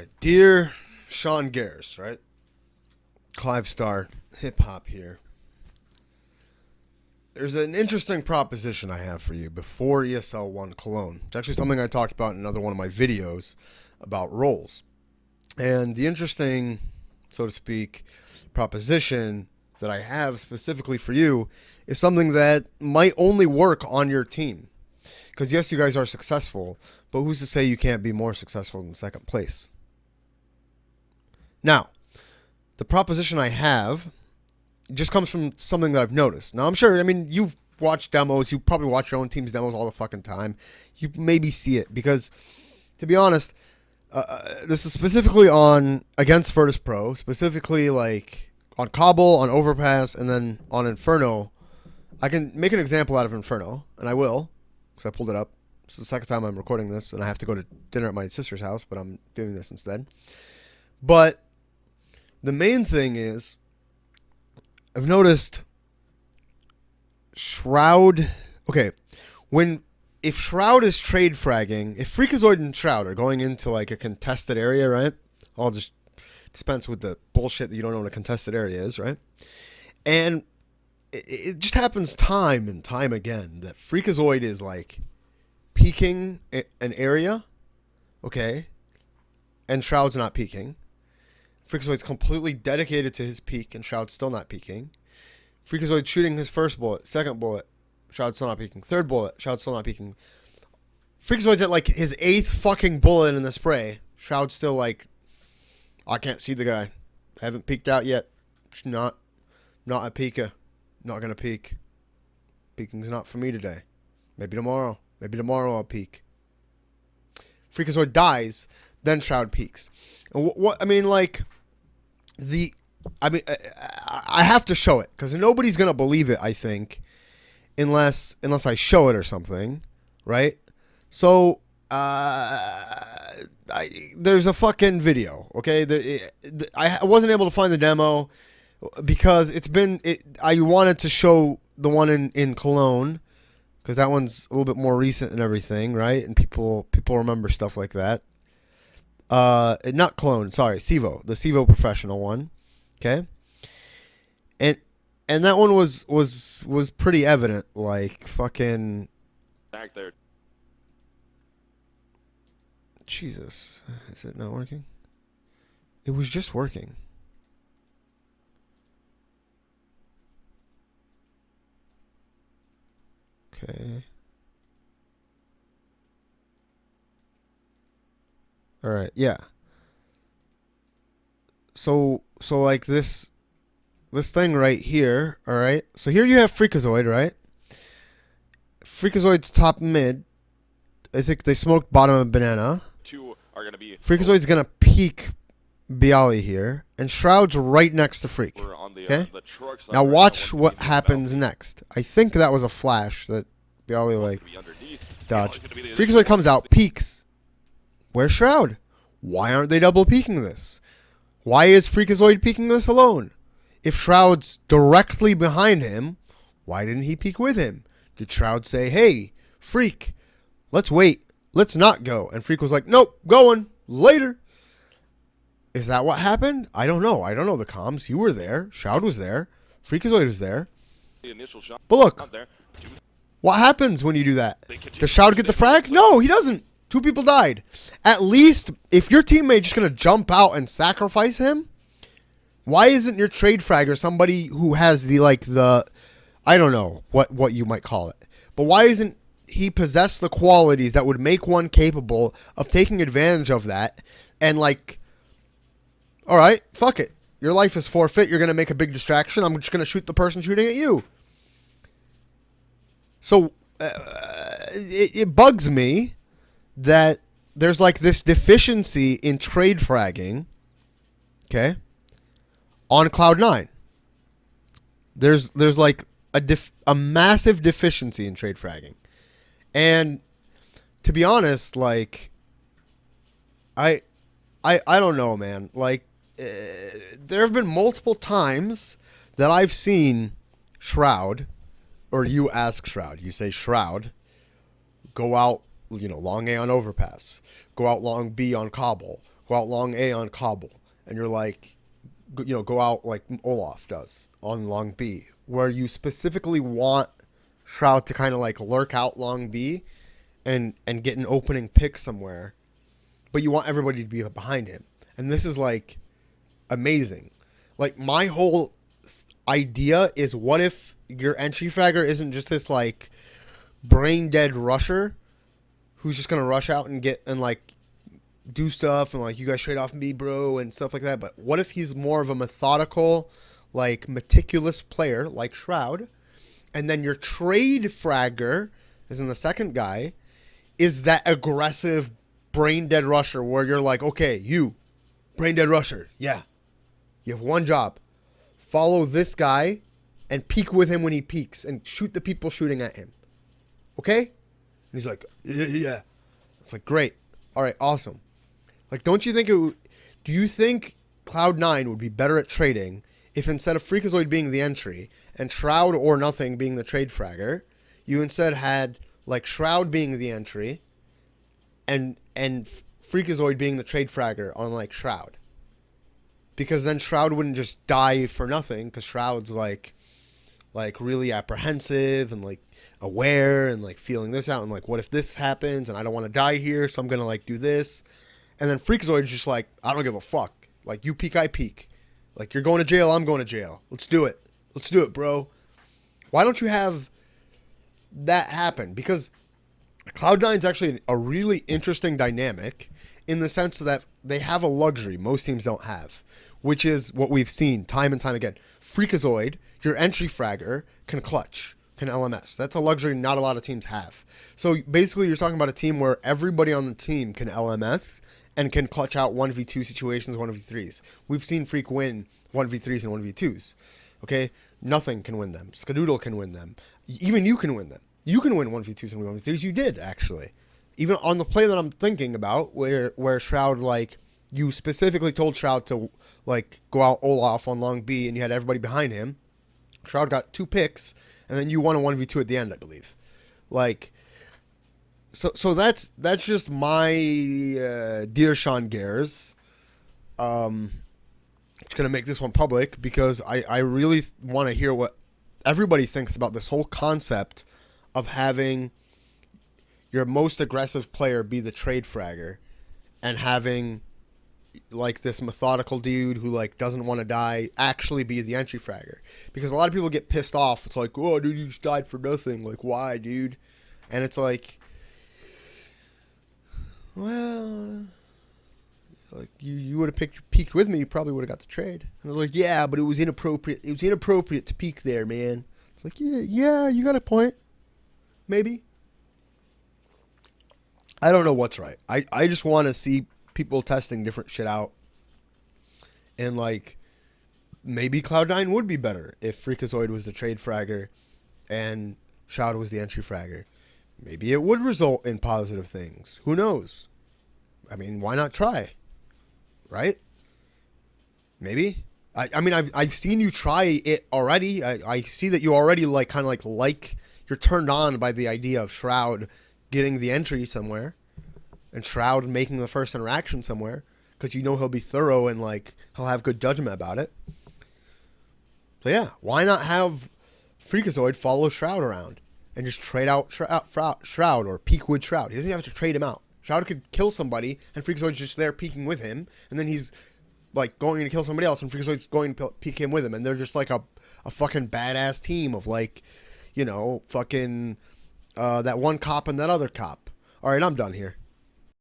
Right. Dear Sean Gares, right? Clive Star, hip hop here. There's an interesting proposition I have for you before ESL 1 Cologne. It's actually something I talked about in another one of my videos about roles. And the interesting, so to speak, proposition that I have specifically for you is something that might only work on your team. Because yes, you guys are successful, but who's to say you can't be more successful in second place? Now, the proposition I have just comes from something that I've noticed. Now, I'm sure, I mean, you've watched demos. You probably watch your own team's demos all the fucking time. You maybe see it because, to be honest, this is specifically on against Virtus Pro, specifically like on Cobble, on Overpass, and then on Inferno. I can make an example out of Inferno, and I will, because I pulled it up. It's the second time I'm recording this, and I have to go to dinner at my sister's house, but I'm doing this instead. But the main thing is, I've noticed Shroud. Okay, if Shroud is trade fragging, if Freakazoid and Shroud are going into like a contested area, right? I'll just dispense with the bullshit that you don't know what a contested area is, right? And it just happens time and time again that Freakazoid is like peeking an area, okay, and Shroud's not peeking. Freakazoid's completely dedicated to his peek, and Shroud's still not peeking. Freakazoid shooting his first bullet, second bullet, Shroud's still not peeking. Third bullet, Shroud's still not peeking. Freakazoid's at like his 8th fucking bullet in the spray. Shroud's still like, I can't see the guy. I haven't peeked out yet. It's not a peeker. Not gonna peek. Peeking's not for me today. Maybe tomorrow. Maybe tomorrow I'll peek. Freakazoid dies, then Shroud peeks. And what I mean, like, I have to show it because nobody's gonna believe it. I think, unless I show it or something, right? So, there's a fucking video. Okay, I wasn't able to find the demo because I wanted to show the one in Cologne because that one's a little bit more recent and everything, right? And people remember stuff like that. Not Cologne, sorry, Civo, the Civo professional one. Okay. And that one was pretty evident, like fucking back there. Jesus. Is it not working? It was just working. Okay. All right, yeah. So like this thing right here, all right? So here you have Freakazoid, right? Freakazoid's top mid. I think they smoked bottom of banana. Two are going to be... Freakazoid's going to peek Bialy here, and Shroud's right next to Freak. Okay? Now watch what happens next. I think that was a flash that Bialy, like, dodged. Freakazoid comes out, peeks. Where's Shroud? Why aren't they double peeking this? Why is Freakazoid peeking this alone? If Shroud's directly behind him, why didn't he peek with him? Did Shroud say, hey, Freak, let's wait. Let's not go. And Freak was like, nope, going. Later. Is that what happened? I don't know. I don't know the comms. You were there. Shroud was there. Freakazoid was there. But look, what happens when you do that? Does Shroud get the frag? No, he doesn't. 2 people died. At least, if your teammate just going to jump out and sacrifice him, why isn't your trade fragger somebody who has the I don't know what you might call it, but why isn't he possess the qualities that would make one capable of taking advantage of that and like, all right, fuck it. Your life is forfeit. You're going to make a big distraction. I'm just going to shoot the person shooting at you. So it bugs me that there's like this deficiency in trade fragging, okay, on Cloud9. There's like a massive deficiency in trade fragging. And to be honest, like, I don't know, man. Like, there have been multiple times that I've seen Shroud, or you ask Shroud, you say Shroud, go out, long A on Overpass, go out long B on Cobble, go out long A on Cobble, and you're like, go out like Olaf does on long B, where you specifically want Shroud to kind of like lurk out long B and get an opening pick somewhere, but you want everybody to be behind him. And this is like amazing. Like, my whole idea is, what if your entry fragger isn't just this like brain dead rusher who's just gonna rush out and get and like do stuff and like, you guys trade off me, bro, and stuff like that. But what if he's more of a methodical, like meticulous player like Shroud, and then your trade fragger, as in the second guy, is that aggressive brain dead rusher where you're like, okay, you brain dead rusher, yeah, you have one job: follow this guy and peek with him when he peeks and shoot the people shooting at him. Okay? And he's like, yeah. It's like, great. All right, awesome. Like, don't you think do you think Cloud9 would be better at trading if instead of Freakazoid being the entry and Shroud or Nothing being the trade fragger, you instead had like Shroud being the entry and Freakazoid being the trade fragger on like Shroud? Because then Shroud wouldn't just die for nothing, because Shroud's like really apprehensive and like aware and like feeling this out and like, what if this happens and I don't want to die here, so I'm gonna like do this. And then Freakazoid's just like, I don't give a fuck. Like, you peek, I peek. Like, you're going to jail, I'm going to jail. Let's do it. Let's do it, bro. Why don't you have that happen? Because Cloud9's actually a really interesting dynamic in the sense that they have a luxury most teams don't have, which is what we've seen time and time again. Freakazoid, your entry fragger, can clutch, can LMS. That's a luxury not a lot of teams have. So basically you're talking about a team where everybody on the team can LMS and can clutch out 1v2 situations, 1v3's. We've seen Freak win 1v3's and 1v2's. Okay? Nothing can win them. Skadoodle can win them. Even you can win them. You can win 1v2's and 1v3's. You did, actually. Even on the play that I'm thinking about, where Shroud, like, you specifically told Shroud to, like, go out Olaf on long B, and you had everybody behind him. Shroud got 2 picks, and then you won a 1v2 at the end, I believe. Like, so that's just my dear Sean Gares. Just gonna make this one public because I really want to hear what everybody thinks about this whole concept of having your most aggressive player be the trade fragger and having like this methodical dude who like doesn't want to die actually be the entry fragger. Because a lot of people get pissed off. It's like, oh, dude, you just died for nothing. Like, why, dude? And it's like, well, like you would have peeked with me, you probably would have got the trade. And they're like, yeah, but it was inappropriate. It was inappropriate to peek there, man. It's like, yeah, you got a point. Maybe. I don't know what's right. I just want to see people testing different shit out. And like, maybe Cloud9 would be better if Freakazoid was the trade fragger and Shroud was the entry fragger. Maybe it would result in positive things. Who knows? I mean, why not try? Right? Maybe. I mean, I've seen you try it already. I see that you already like kind of like you're turned on by the idea of Shroud getting the entry somewhere and Shroud making the first interaction somewhere because you know he'll be thorough and like he'll have good judgment about it. So yeah, why not have Freakazoid follow Shroud around and just trade out Shroud or peek with Shroud? He doesn't have to trade him out. Shroud could kill somebody and Freakazoid's just there peeking with him, and then he's like going to kill somebody else and Freakazoid's going to peek him with him, and they're just like a fucking badass team of like, you know, fucking that one cop and that other cop. All right, I'm done here.